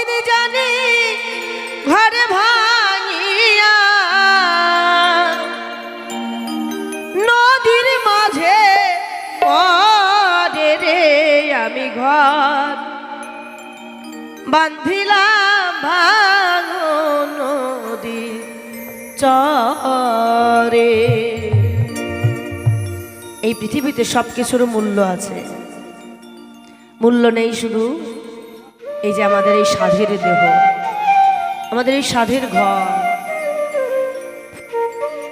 দিন জানি ঘরে ভাঙিয়া নদীর মাঝে পড়ে রে আমি ঘর বান্ধিলাম ভাঙো নদী চরে। এই পৃথিবীতে সব কিছুর মূল্য আছে, মূল্য নেই শুধু এই যে আমাদের এই সাধের দেহ, আমাদের এই সাধের ঘর,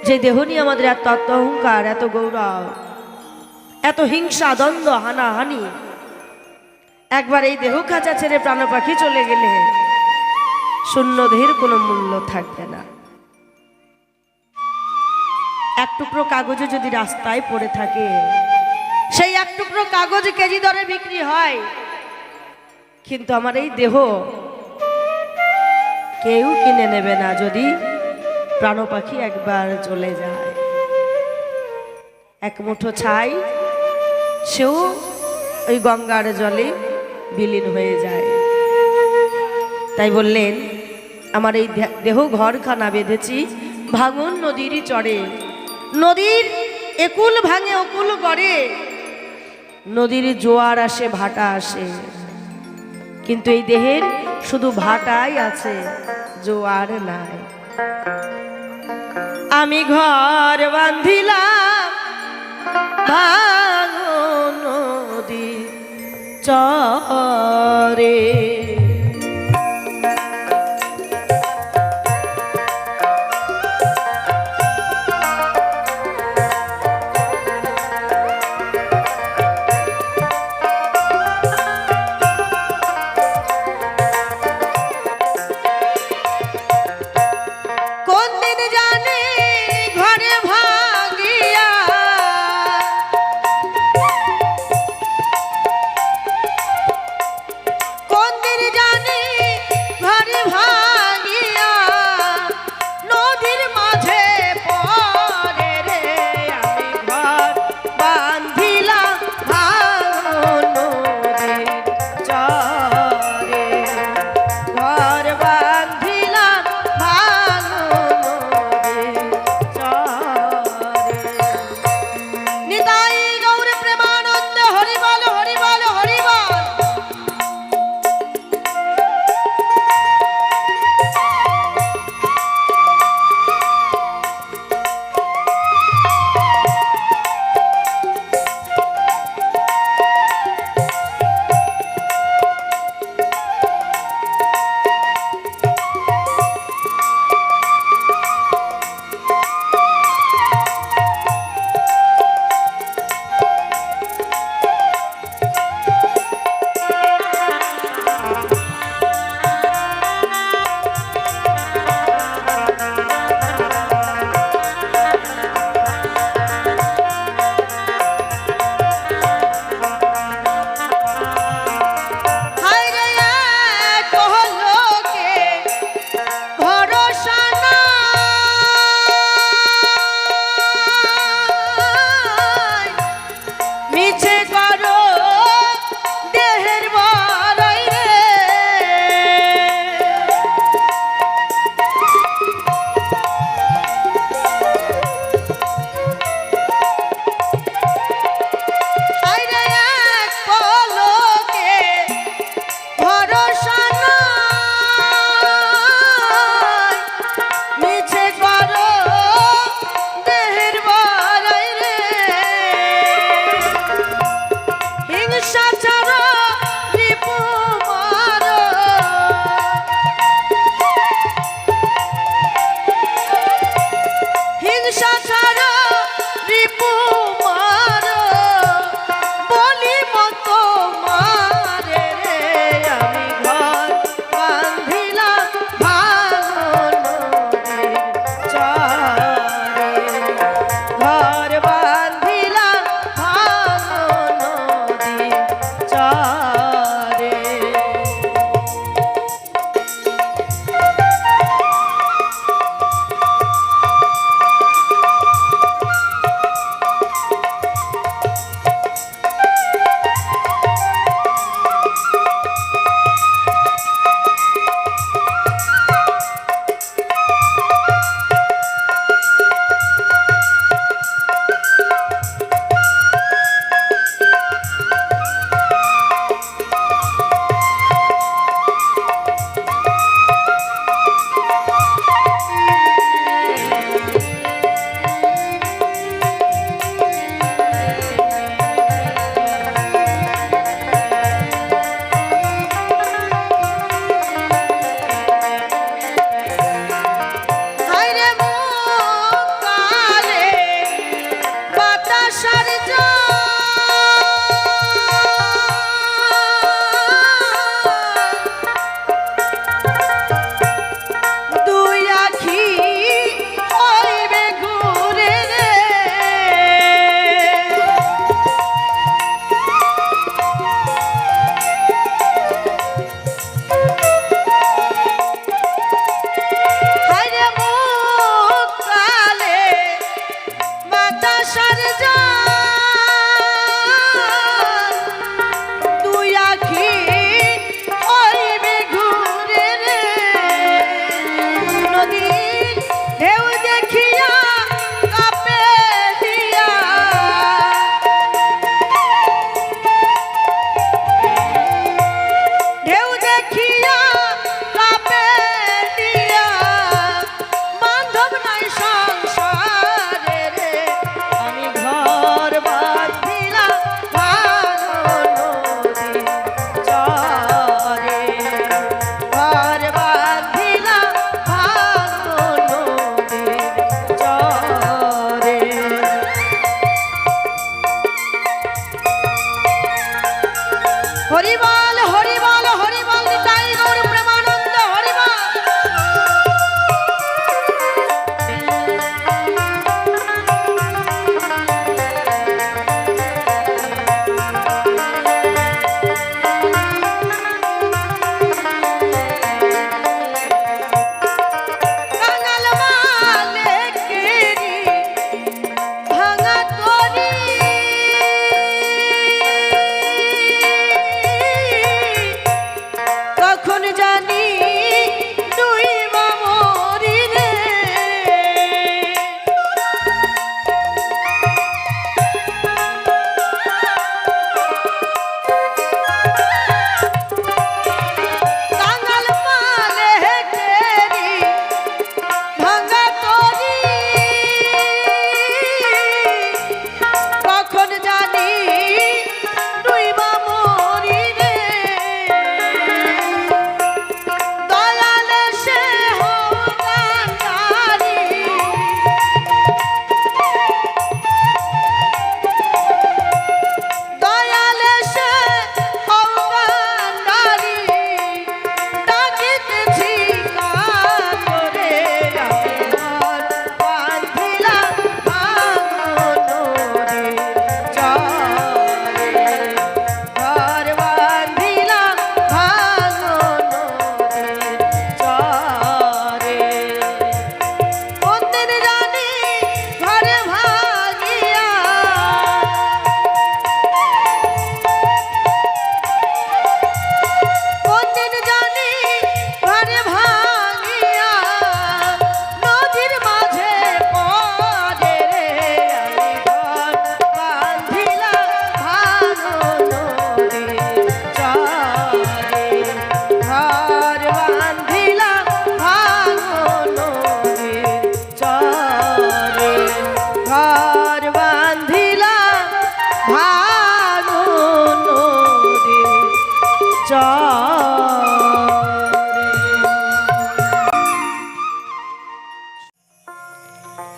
যে দেহ নিয়ে আমাদের এত আত্মঅহংকার, এত গৌরব, এত হিংসা, দ্বন্দ্ব, হানাহানি। একবার এই দেহ খাঁচা ছেড়ে প্রাণ পাখি চলে গেলে শূন্য দেহের কোনো মূল্য থাকবে না। এক টুকরো কাগজে যদি রাস্তায় পড়ে থাকে, সেই এক টুকরো কাগজ কেজি দরে বিক্রি হয়, কিন্তু আমার এই দেহ কেউ কিনে নেবে না যদি প্রাণ পাখি একবার চলে যায়। এক মুঠো ছাই, সেও ওই গঙ্গার জলে বিলীন হয়ে যায়। তাই বললেন, আমার এই দেহ ঘরখানা বেঁধেছি ভাঙন নদীর চরে। নদীর একুল ভাঙে অকুল গড়ে, নদীর জোয়ার আসে ভাটা আসে, কিন্তু এই দেহের শুধু ভাটাই আছে, জোয়ার নাই। আমি ঘর বান্ধিলাম ভাঙো নদী চরে। কোন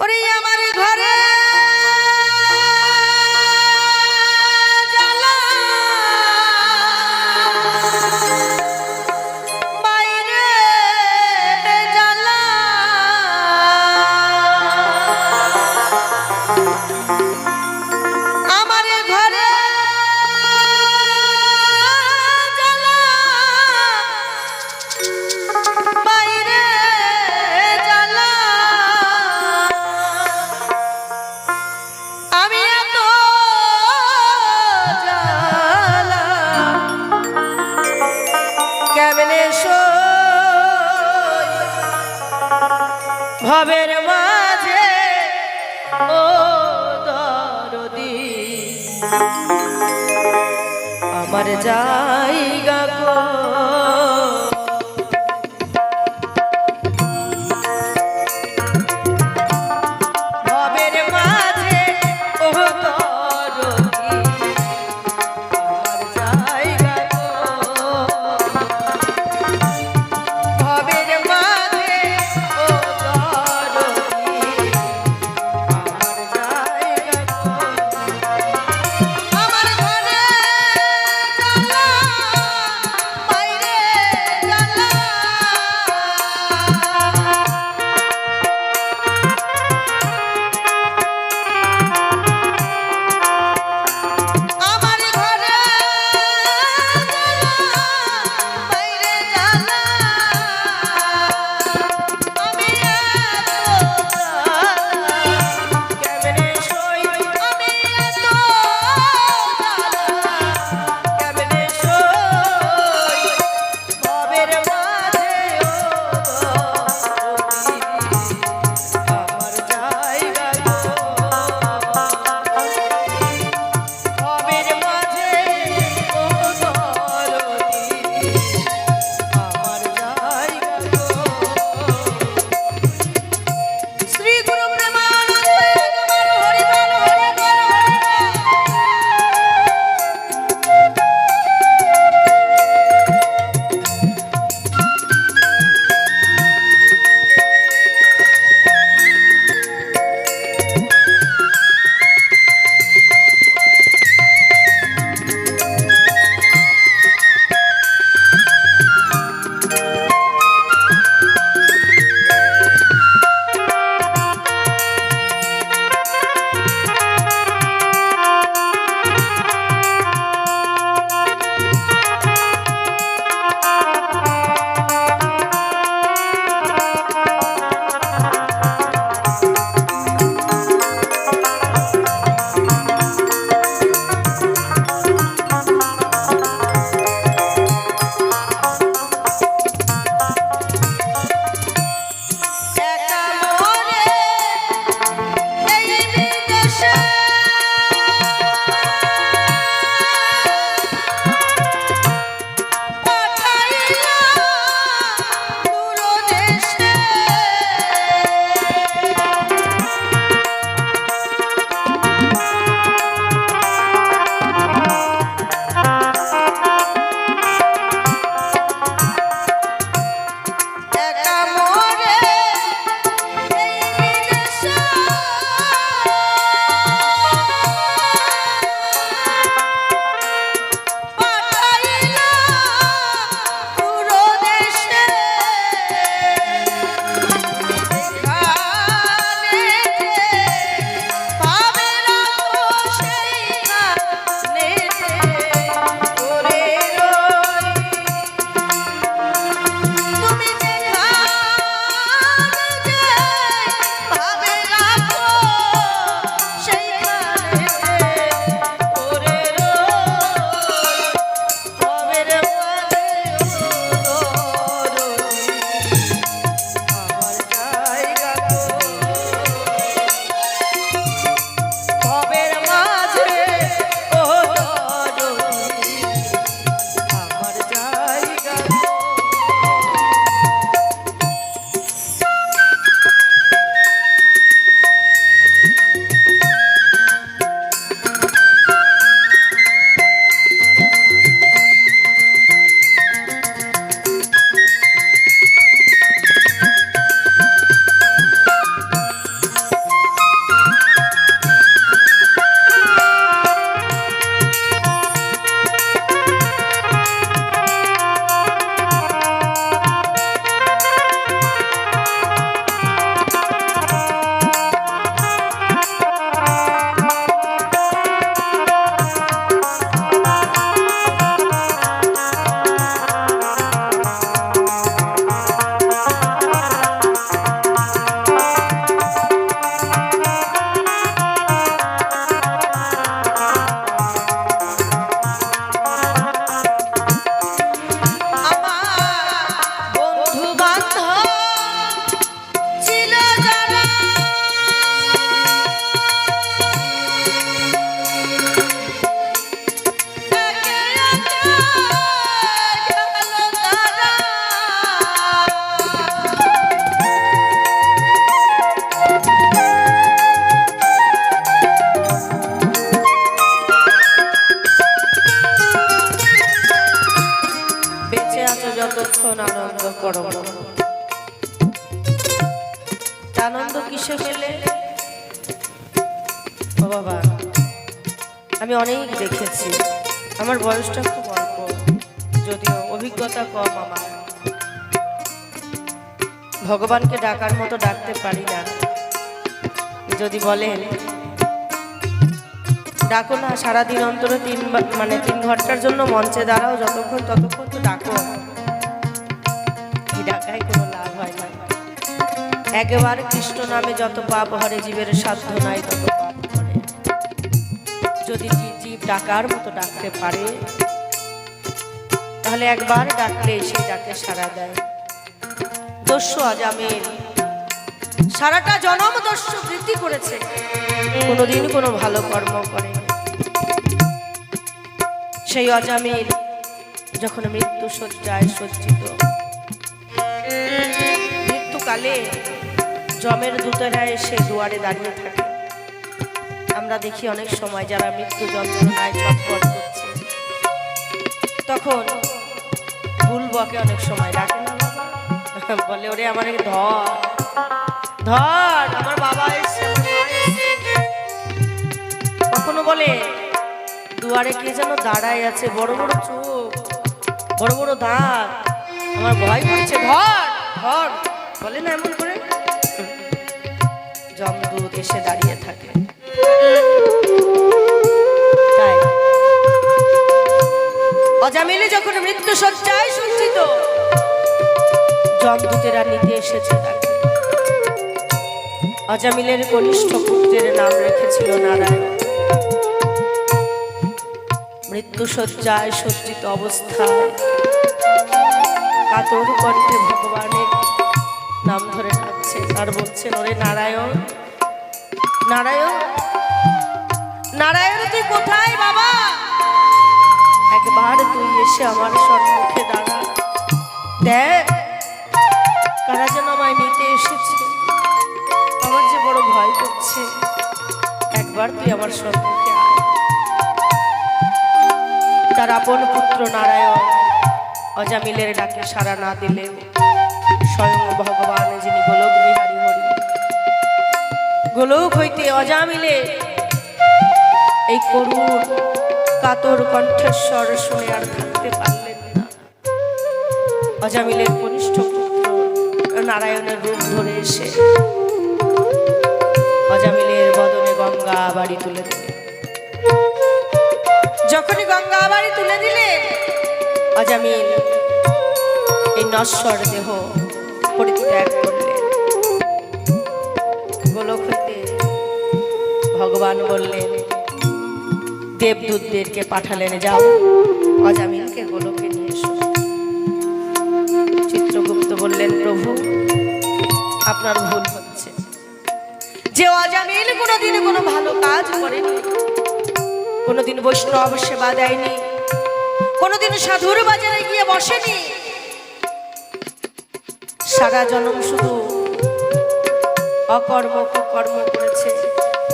ওরে আমার ঘরে জ্বালা, বাইরে জ্বালা, আমার ঘরে জ্বালা, বাইরে জ্বালা, আমি এত জ্বালা কেমনে সই ভবের মাঝে ও দরদি আমার জায়গা গো ভবের মাঝে ও দরদি আমার জায়গা গো ভবের মাঝে ও দরদি আমার জায়গা গো আমার ঘরে জ্বালা যতক্ষণ আনন্দ করো। আনন্দ কিসে পেলে? ও বাবা, আমি অনেক দেখেছি, আমার বয়সটা খুব অল্প, যদিও অভিজ্ঞতা কম আমার। ভগবানকে ডাকার মতো ডাকতে পারি না। যদি বলেন ডাকো না, সারাদিন অন্তরে 3 ঘন্টার জন্য মঞ্চে দাঁড়াও, যতক্ষণ ততক্ষণ তো ডাকো, ডাকায় কোনো লাভ হয় না। একবার কৃষ্ণ নামে যত পাপ হরে, জীবের সাধ্য নাই তত পাপ করে। যদি জীব ডাকার মতো ডাকতে পারে, তাহলে একবার ডাকলে সেই ডাকে সাড়া দেয়। দস্যু আজামিল সারাটা জনম দস্যু বৃদ্ধি করেছে, কোনোদিন কোনো ভালো কর্ম করে। সেই অজামিল যখন মৃত্যু শয্যায় সজ্জিত, মৃত্যুকালে যমের দূতেরা এসে দুয়ারে দাঁড়িয়ে থাকে। আমরা দেখি অনেক সময় যারা মৃত্যু যন্ত্রণায় ছটফট করছে, তখন ভুল বকে অনেক সময় ডাকে না, বলে ওরে আমার ধর ধর, আমার বাবা এসছে, কখনো বলে দুয়ারে কে যেন দাঁড়ায় আছে, বড় বড় চোখ, বড় বড় দাঁত, আমার ভয় করছে, ধর ধর, বলে না এমন করে। যমদূত এসে দাঁড়িয়ে থাকে। তাই অজামিলে যখন মৃত্যু শয্যায় সজ্জিত, যমদূতেরা নিতে এসেছে তাকে। অজামিলের কনিষ্ঠ পুত্রের নাম রেখেছিল নারায়ণ। মৃত্যু শয্যায় সজ্জিত অবস্থায় কাতর কণ্ঠে ভগবানের নাম ধরে ডাকছেন আর বলছেন, ওরে নারায়ণ নারায়ণ নারায়ণ, তুই কোথায় বাবা? একবার তুই এসে আমার সম্মুখে দাঁড়া, দেখ কারা যেন আমায় নিতে এসেছে, আমার যে বড় ভয় করছে, একবার তুই আমার সম্মুখে আয়। তার আপন পুত্র নারায়ণ অজামিলের ডাকে সাড়া না দিলে স্বয়ং ভগবান, যিনি গোলক বিহারী হরি, গোলক হইতে অজামিলে এই করুণ কাতর কণ্ঠস্বর শুনে আর থাকতে পারলেন না। অজামিলের কনিষ্ঠ পুত্র নারায়ণের রূপ ধরে এসে অজামিলের বদনে গঙ্গা বাড়ি তুলে দিলেন। যখনই গঙ্গা বাড়ি তুলে দিলেন, অজামিল এই নশ্বর দেহ পরিত্যাগ করলেন। গোলক হইতে ভগবান বললেন, দেবদূতদেরকে পাঠালেন, যাও অজামিলকে গোলকে নিয়ে এসো। চিত্রগুপ্ত বললেন, প্রভু আপনার ভুল হচ্ছে, যে অজামিল কোনোদিন কোনো ভালো কাজ করেনি, কোনোদিন বৈষ্ণব সেবা দেয়নি, কোনোদিন সাধুর বাজারে গিয়ে বসেনি, সারা জনম শুধু অকর্ম কুকর্ম করেছে।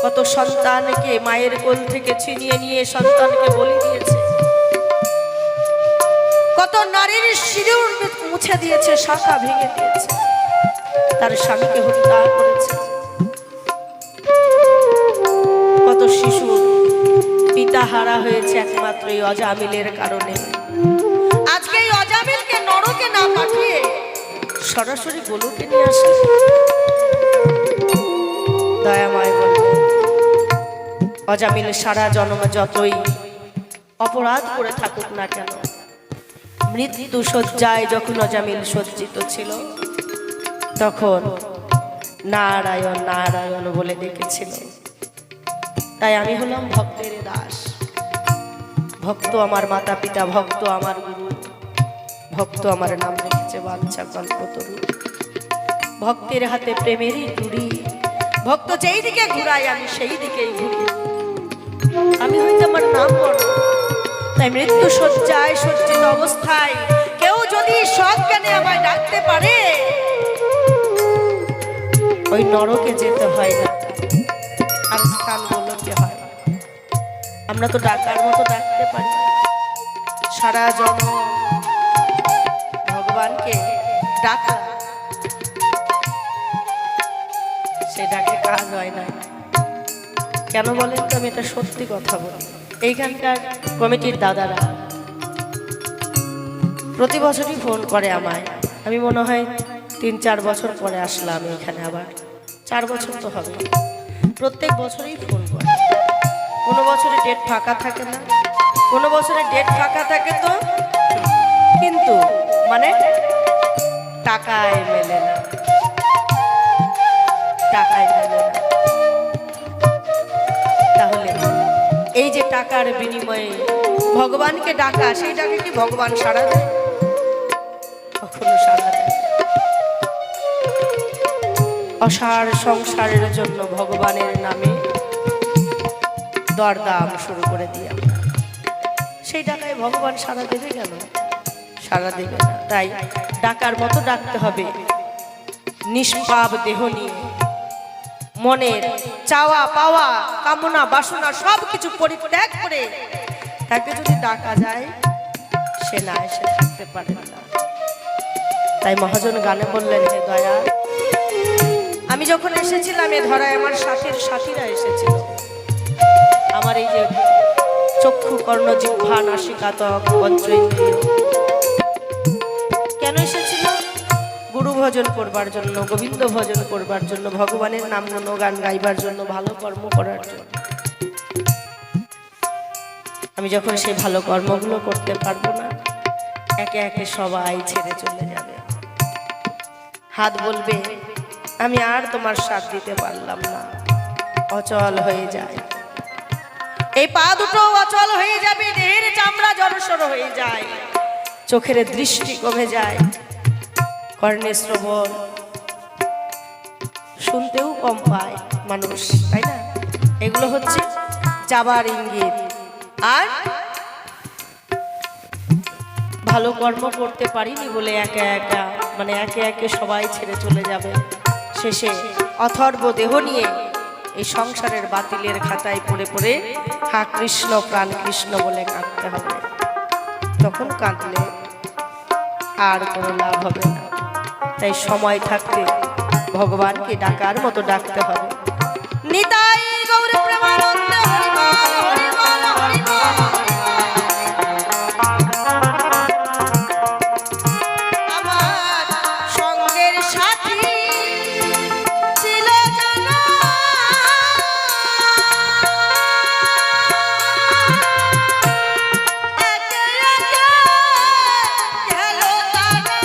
কত সন্তানকে মায়ের কোল থেকে ছিনিয়ে নিয়ে সন্তানকে বলি দিয়েছে, কত নারীর শিরুর মুছে দিয়েছে, শাখা ভেঙে দিয়েছে, তার স্বামীকে হত্যা করেছে। কত শিশু পিতা হারা হয়েছে একমাত্র এই অজামিলের কারণে। আজকে এই অজামিলকে নরকে না পাঠিয়ে সরাসরি গোলকে নিয়ে আসে। দয়াময় বললেন, অজামিল সারা জন্ম যতই অপরাধ করে থাকুক না কেন, মৃত্যু শয্যায় যখন অজামিল সজ্জিত ছিল, তখন নারায়ণ নারায়ণ বলে ডেকেছিল। তাই আমি হলাম ভক্তের দাস। ভক্ত আমার মাতা পিতা, ভক্ত আমার গুরু, ভক্ত আমার নাম রেখেছে বাঞ্ছা কল্পতরু। ভক্তের হাতে প্রেমেরই চুড়ি, ভক্ত যেই দিকে ঘুরাই আমি সেই দিকেই ঘুরি। আমি হয়তো আমার নাম বড়, তাই মৃত্যু শয্যায় সজ্জিত অবস্থায় কেউ যদি সজ্ঞানে আমায় ডাকতে পারে, ওই নরকে যেতে হয় না, আর স্থান বলতে হয়। আমরা তো ডাকার মতো ডাকতে পারি। সারা জন্ম ভগবানকে ডাকা, সে ডাকে কাজ হয় না। কেন বলেন তো? আমি এটা সত্যি কথা বলি। এইখানকার কমিটির দাদারা প্রতি বছরই ফোন করে আমায়। আমি মনে হয় 3-4 বছর পরে আসলাম এখানে, আবার 4 বছর তো হবে। প্রত্যেক বছরই ফোন করে। কোনো বছরে ডেট ফাঁকা থাকে না, কোনো বছরে ডেট ফাঁকা থাকে তো, কিন্তু মানে টাকায় মেলে না, টাকায় মেলে না। তাহলে এই যে টাকার বিনিময়ে ভগবানকে ডাকা, সেই ডাকে কি ভগবান সাড়া দেয়? কখনো সাড়া দেয়। অসার সংসারের জন্য ভগবানের নামে দরদাম শুরু করে দিয়ে আমরা, সেই ডাকায় ভগবান সাড়া দেবে কেন? সাড়া দেবে না। তাই ডাকার মতো ডাকতে হবে, নিষ্পাপ দেহ নিয়ে, মনের চাওয়া পাওয়া কামনা বাসনা সব কিছু পরিত্যাগ করে তাকে যদি ডাকা যায়, সে না এসে থাকতে পারে না। তাই মহাজন গানে বললেন, হে দয়া, আমি যখন এসেছিলাম এ ধরায় আমার সাথীরা এসেছিল। আমার এই যে চক্ষু কর্ণ জিহ্বা নাসিকা ত্বক পঞ্চ ইন্দ্রিয় কেন এসেছিল? গুরু ভজন করবার জন্য, গোবিন্দ ভজন করবার জন্য, ভগবানের নাম গান গাইবার জন্য, ভালো কর্ম করার জন্য। আমি যখন সেই ভালো কর্মগুলো করতে পারবো না, একে একে সবাই ছেড়ে চলে যাবে। হাত বলবে, আমি আর তোমার সাথ দিতে পারলাম না, অচল হয়ে যায়। এই পা দুটো অচল হয়ে যাবে, দেহের চামড়া জড়সড় হয়ে যায়, চোখের দৃষ্টি কমে যায়, কর্ণে শ্রবণ, শুনতেও কম পায় মানুষ, তাই না? এগুলো হচ্ছে যাবার ইঙ্গিত। আর ভালো কর্ম করতে পারিনি বলে একে একে সবাই ছেড়ে চলে যাবে। শেষে অথর্ব দেহ নিয়ে এই সংসারের বাতিলের খাতায় পড়ে পড়ে হা কৃষ্ণ প্রাণ কৃষ্ণ বলে কাঁদতে হবে। তখন কাঁদলে আর কোনো লাভ হবে না। তাই সময় থাকতে ভগবানকে ডাকার মতো ডাকতে হবে। নিতাই গৌর প্রেমানন্দ হরি বল, হরি বল, হরি বল। আমার সঙ্গের সাথী ছিল জানা, একে একে গেল তারা।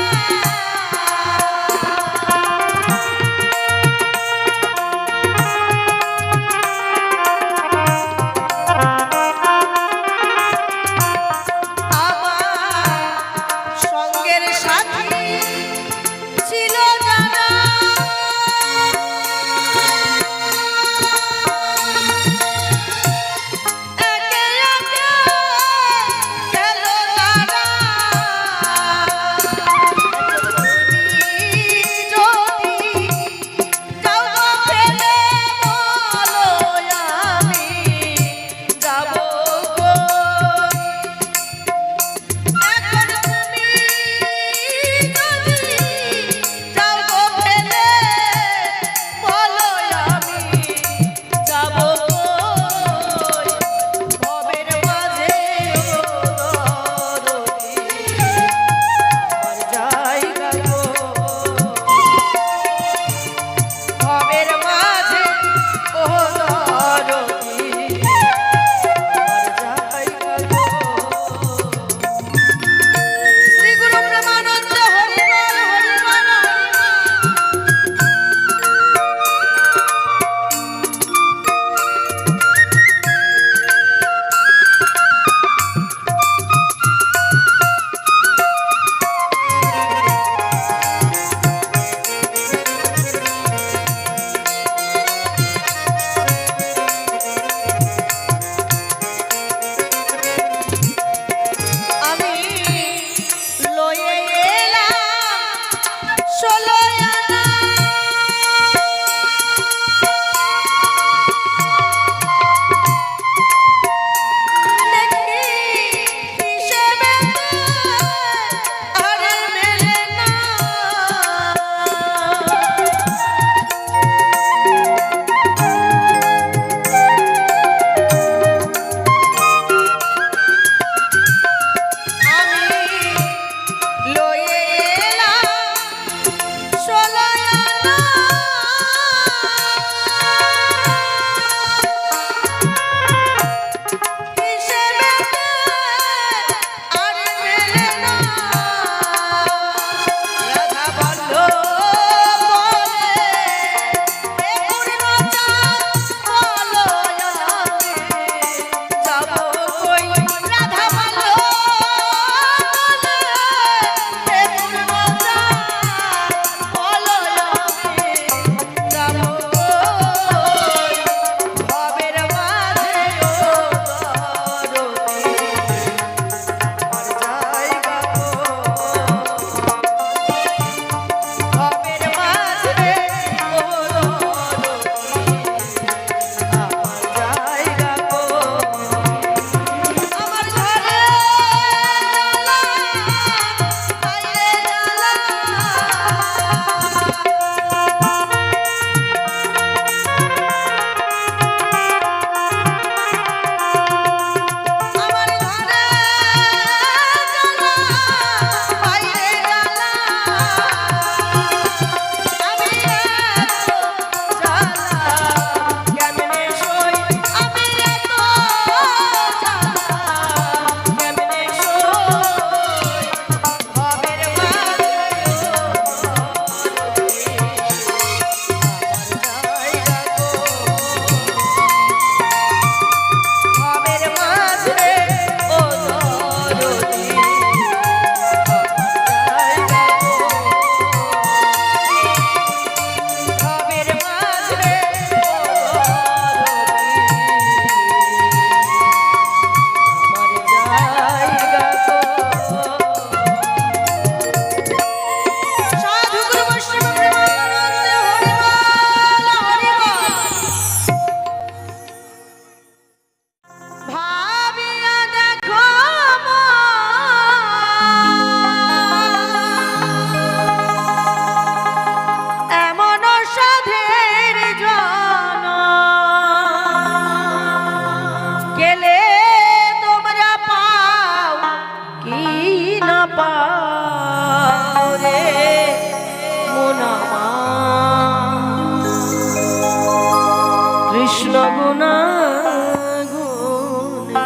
গুণাগুণ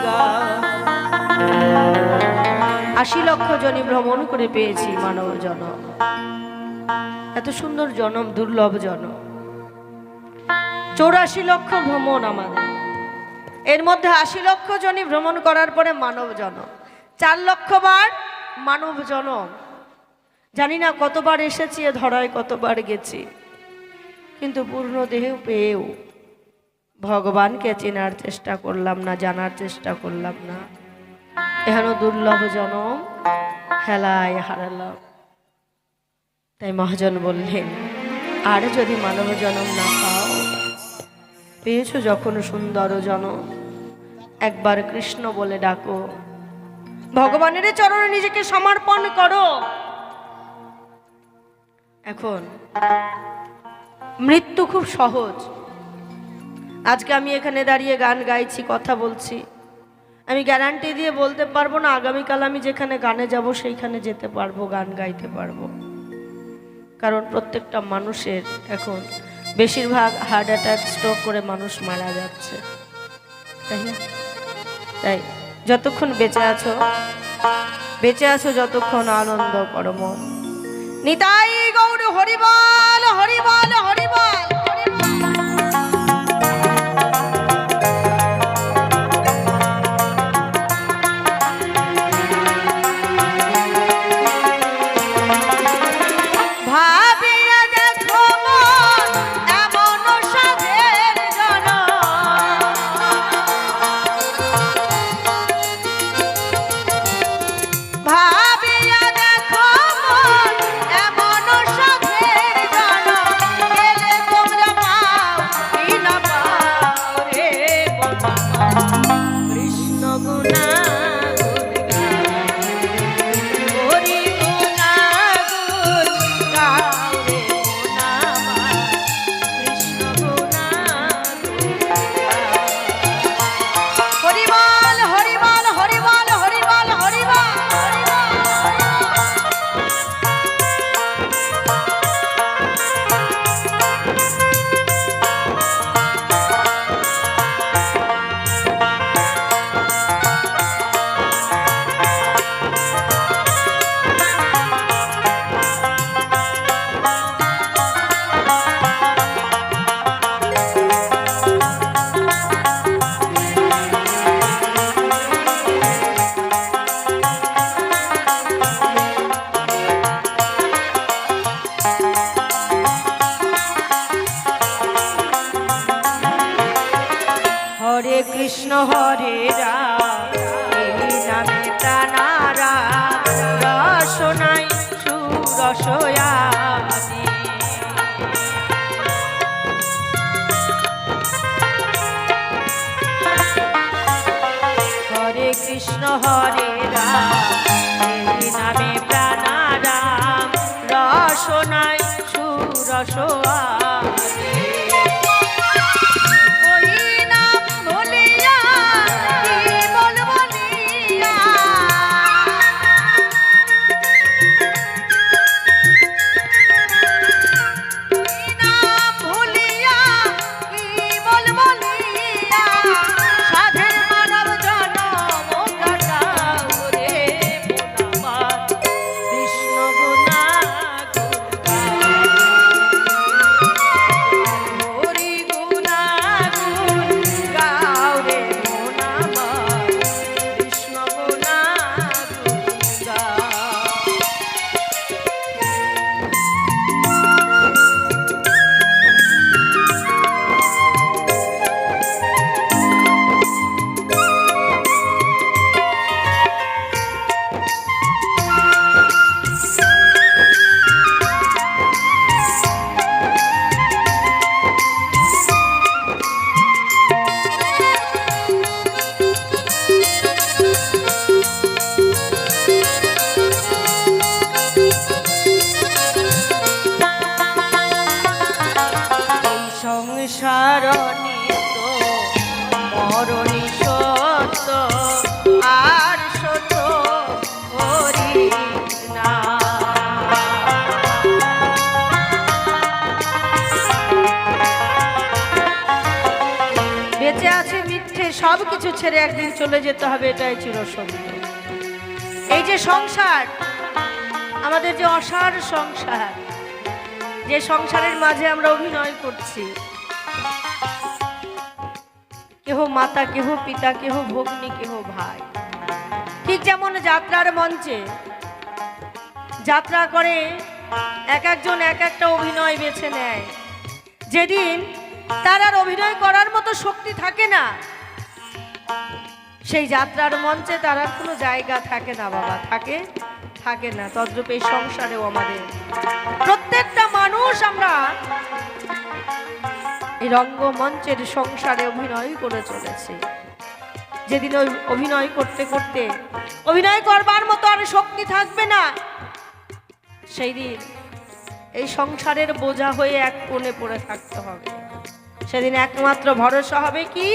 গায়। ৮০ লক্ষ জনি ভ্রমণ করে পেয়েছি মানব জনম। এত সুন্দর জনম, দুর্লভ জনম। ৮৪ লক্ষ ভ্রমণ আমাদের, এর মধ্যে ৮০ লক্ষ জনি ভ্রমণ করার পরে মানব জনম। ৪ লক্ষ বার মানব জনম। জানি না কতবার এসেছি এ ধরায়, কতবার গেছি, কিন্তু পূর্ণ দেহ পেয়েও ভগবানকে চেনার চেষ্টা করলাম না, জানার চেষ্টা করলাম না। এখানে দুর্লভ জনম হেলায় হারালাম। তাই মহাজন বললেন, আর যদি মানব জনম না পাও, পেয়েছো যখন সুন্দর জনম, একবার কৃষ্ণ বলে ডাকো, ভগবানের চরণে নিজেকে সমর্পণ করো। এখন মৃত্যু খুব সহজ। আজকে আমি এখানে দাঁড়িয়ে গান গাইছি, কথা বলছি, আমি গ্যারান্টি দিয়ে বলতে পারবো না আগামীকাল আমি যেখানে গানে যাব সেইখানে যেতে পারবো, গান গাইতে পারবো। কারণ প্রত্যেকটা মানুষের এখন বেশিরভাগ হার্ট অ্যাটাক, স্ট্রোক করে মানুষ মারা যাচ্ছে, তাই না? তাই যতক্ষণ বেঁচে আছো যতক্ষণ আনন্দ করো মন। নিতাই গৌর হরিবল হরিবল হরিবল। হরে কৃষ্ণ হরে রাম, এই নামে প্রাণারা রসনাই সুরসয়াদি। হরে কৃষ্ণ হরে রাম, এই নামে প্রাণারাম রসনাই সুরসয়াদি। মরণী সত্য আর সত্য হরি না। সব কিছু ছেড়ে একদিন চলে যেতে হবে, এটাই চিরসত্য। এই যে সংসার, আমাদের যে অসার সংসার, যে সংসারের মাঝে আমরা অভিনয় করছি, কেহ মাতা, কেহ পিতা, কেহ ভগ্নী, কেহ ভাই। ঠিক যেমন যাত্রার মঞ্চে যাত্রা করে এক একজন এক একটা অভিনয় বেছে নেয়। যেদিন তার আর অভিনয় করার মতো শক্তি থাকে না, সেই যাত্রার মঞ্চে তার আর কোনো জায়গা থাকে না বাবা, থাকে না। তদ্রূপ এই সংসারেও আমাদের প্রত্যেকটা মানুষ আমরা এই রঙ্গমঞ্চের সংসারে অভিনয় করে চলেছে। যেদিন ওই অভিনয় করতে করতে অভিনয় করবার মতো আর শক্তি থাকবে না, সেই দিন এই সংসারের বোঝা হয়ে এক কোণে পড়ে থাকতে হবে। সেদিন একমাত্র ভরসা হবে কি?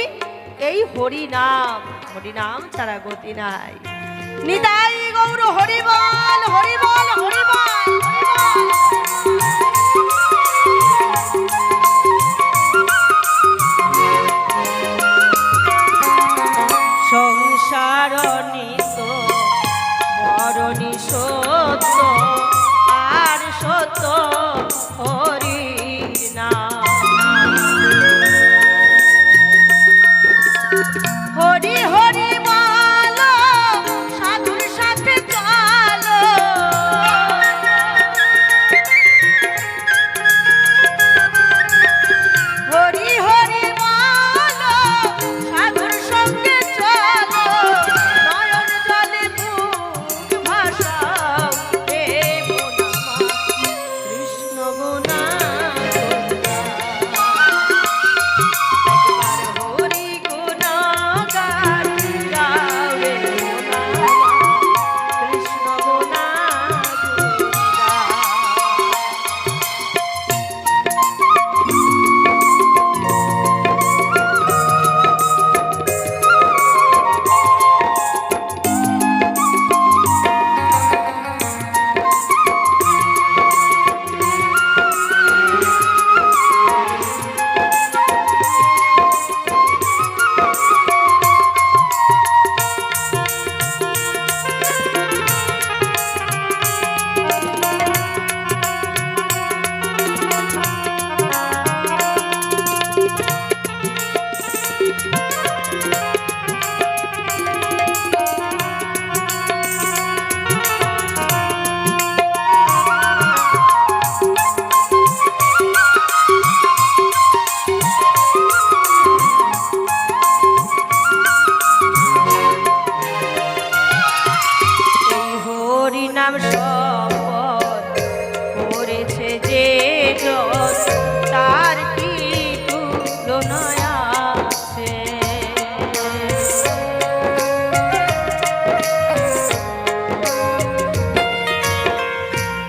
এই হরিনাম। হরিনাম ছাড়া গতি নাই। নিতাই গৌর হরিবল, হরিবল, হরিবল, সংসার নিত মরণি সত্য, আর সত্য হরিনাম। হরি হরি বলো, সাধুর সাথে চলো, হরি হরি বলো, সাধুর সঙ্গে চলো, নয়ন জলে বুক ভাসাও, হে মনমা কৃষ্ণ গুণা। নাম শপথ করেছে যে তার কি তুলনা আছে?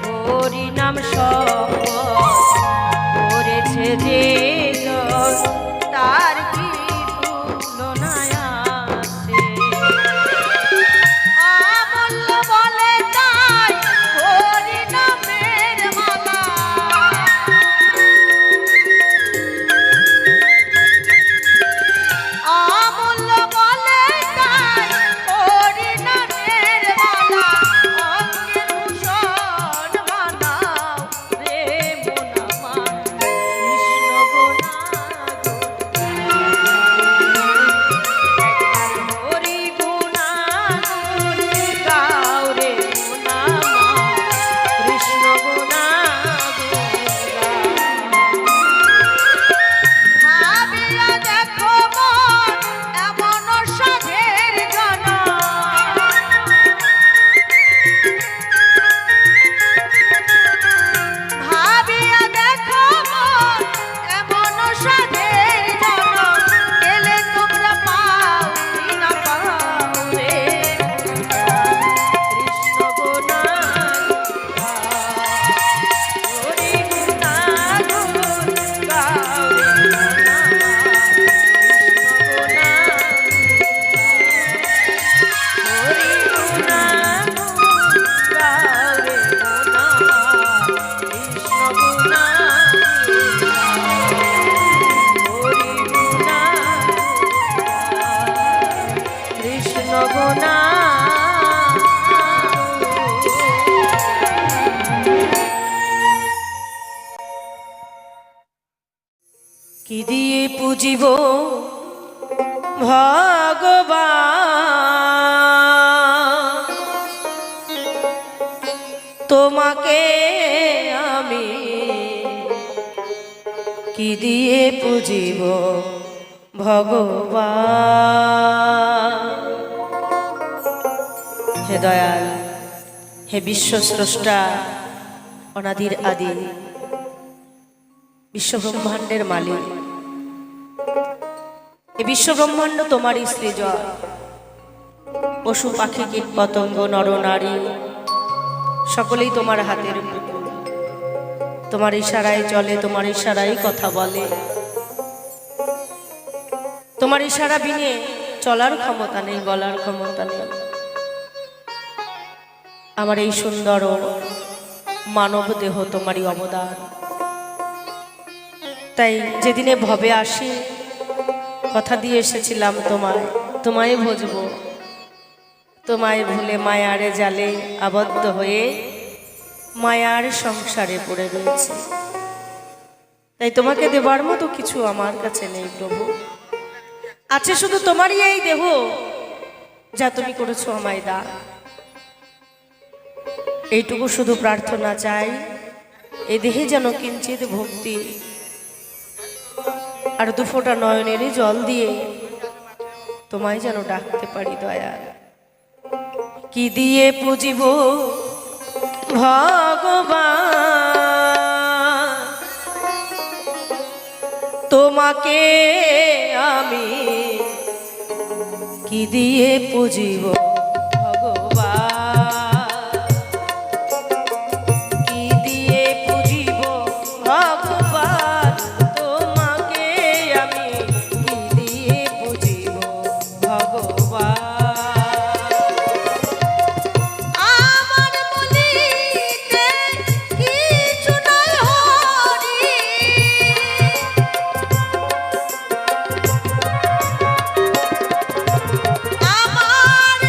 হরি নাম শপথ করেছে যে তার কি তুলনা আছে? আমূল্য বলে তাই হরি নামের মালা, আমূল্য বলে তাই হরি নামের মালা, অঙ্গের ভূষণ বানাও রে মন আমার কৃষ্ণ গুণা। কি দিয়ে পুজিব ভগবান, তোমাকে আমি কি দিয়ে পুজিব ভগবান। হে দয়াল, হে বিশ্বস্রষ্টা, অনাদির আদি বিশ্বব্রহ্মাণ্ডের মালিক, এই বিশ্বব্রহ্মাণ্ড তোমারই সৃজন। পশু পাখি কীট পতঙ্গ নর নারী সকলেই তোমার হাতের পুতুল। তোমার ইশারায় চলে, তোমার ইশারায় কথা বলে। তোমার ইশারা বিনে চলার ক্ষমতা নেই, বলার ক্ষমতা নেই। আমার এই সুন্দর মানব দেহ তোমারই অবদান। তাই যেদিনে ভবে আসি, কথা দিয়ে এসেছিলাম তোমায় ভজব। তোমায় ভুলে মায়ারে জালে আবদ্ধ হয়ে মায়ার সংসারে পড়ে রয়েছে। তাই তোমাকে দেবার মতো কিছু আমার কাছে নেই প্রভু। আছে শুধু তোমারই এই দেহ, যা তুমি করেছো আমায় দান। এইটুকু শুধু প্রার্থনা চাই, এ দেহে যেন কিঞ্চিত ভক্তি আর দুফোঁটা নয়নেরই জল দিয়ে তোমায় যেন ডাকতে পারি দয়াল। কি দিয়ে পুজিব ভগবান, তোমাকে আমি কি দিয়ে পুজিব আমার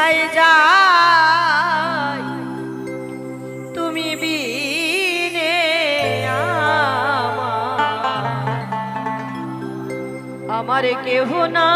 কোথায় যাই তুমি বিনে আমার কেহ না।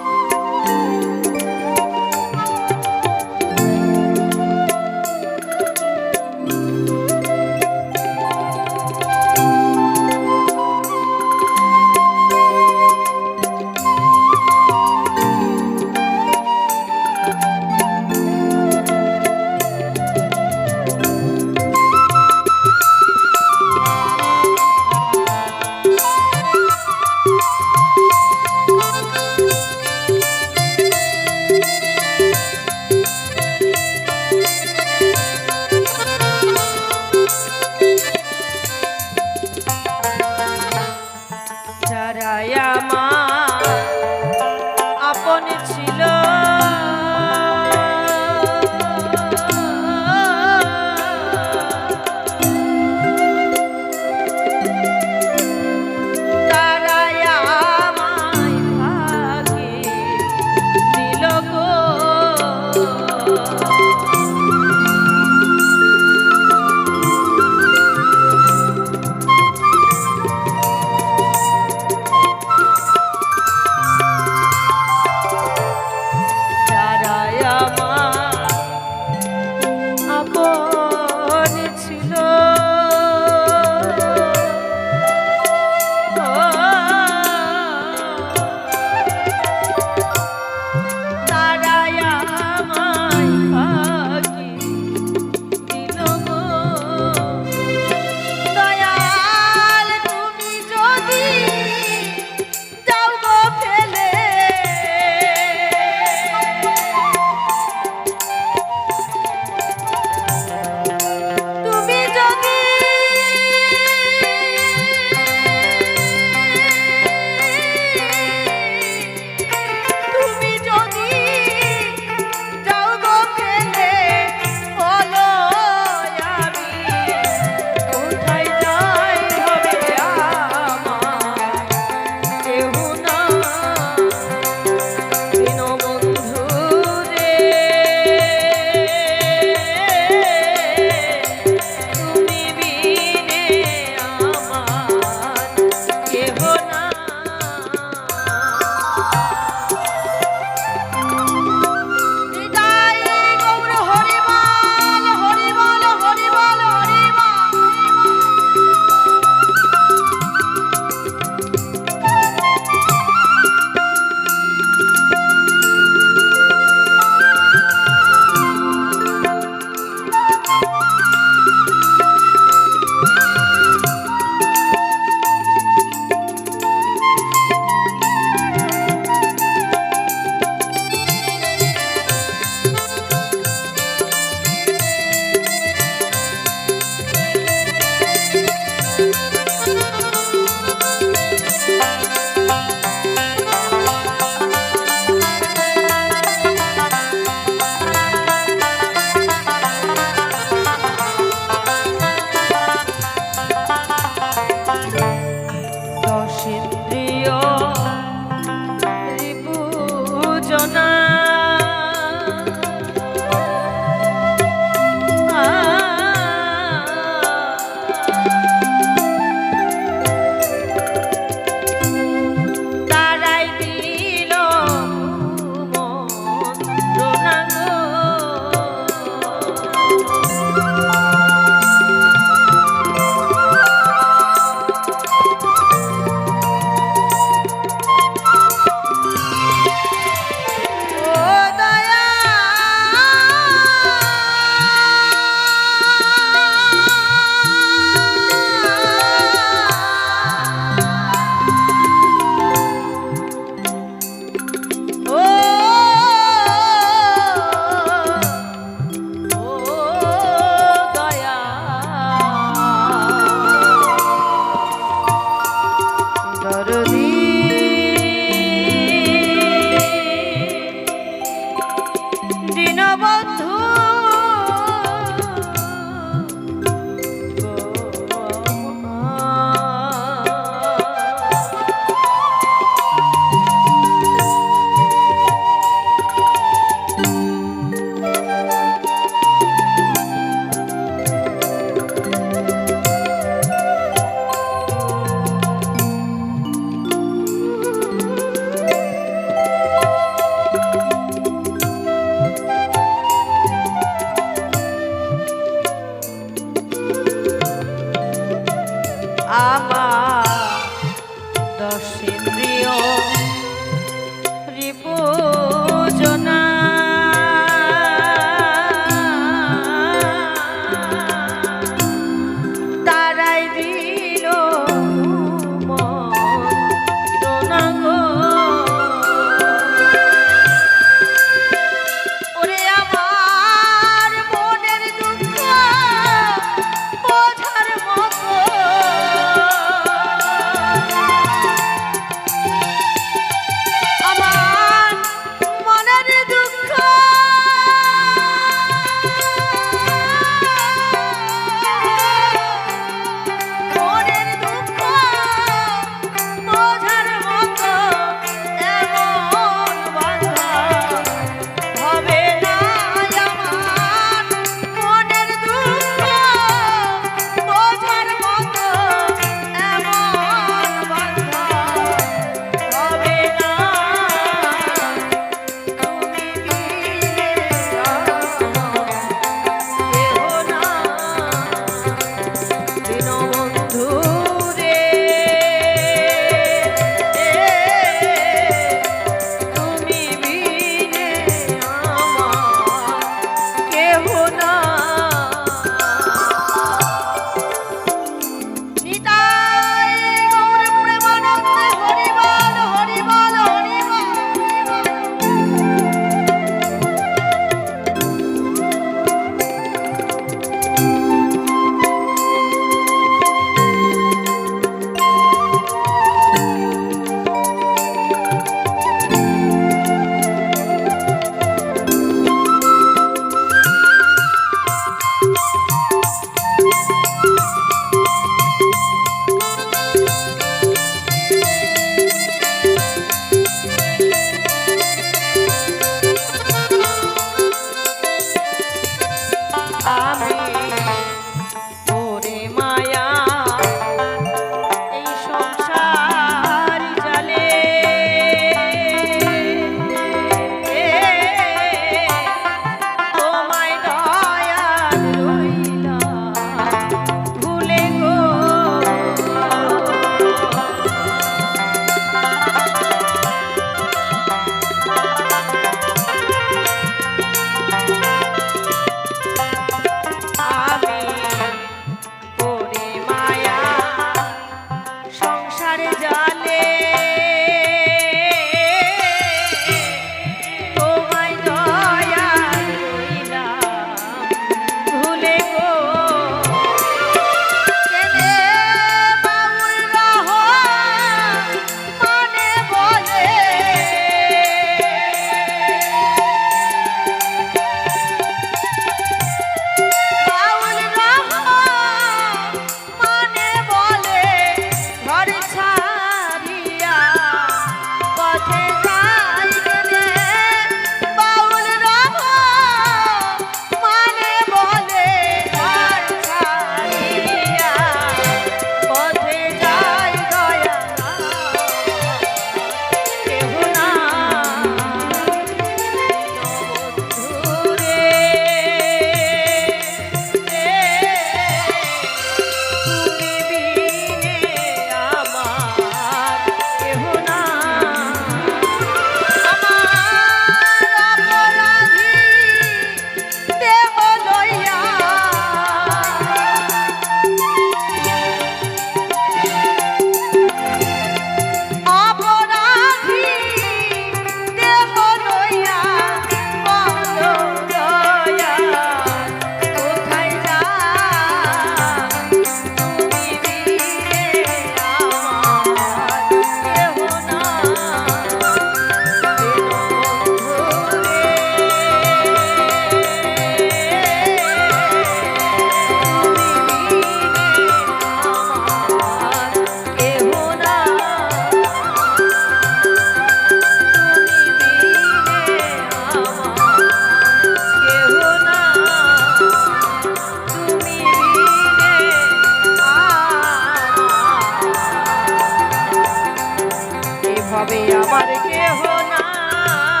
আমার কেহ নাই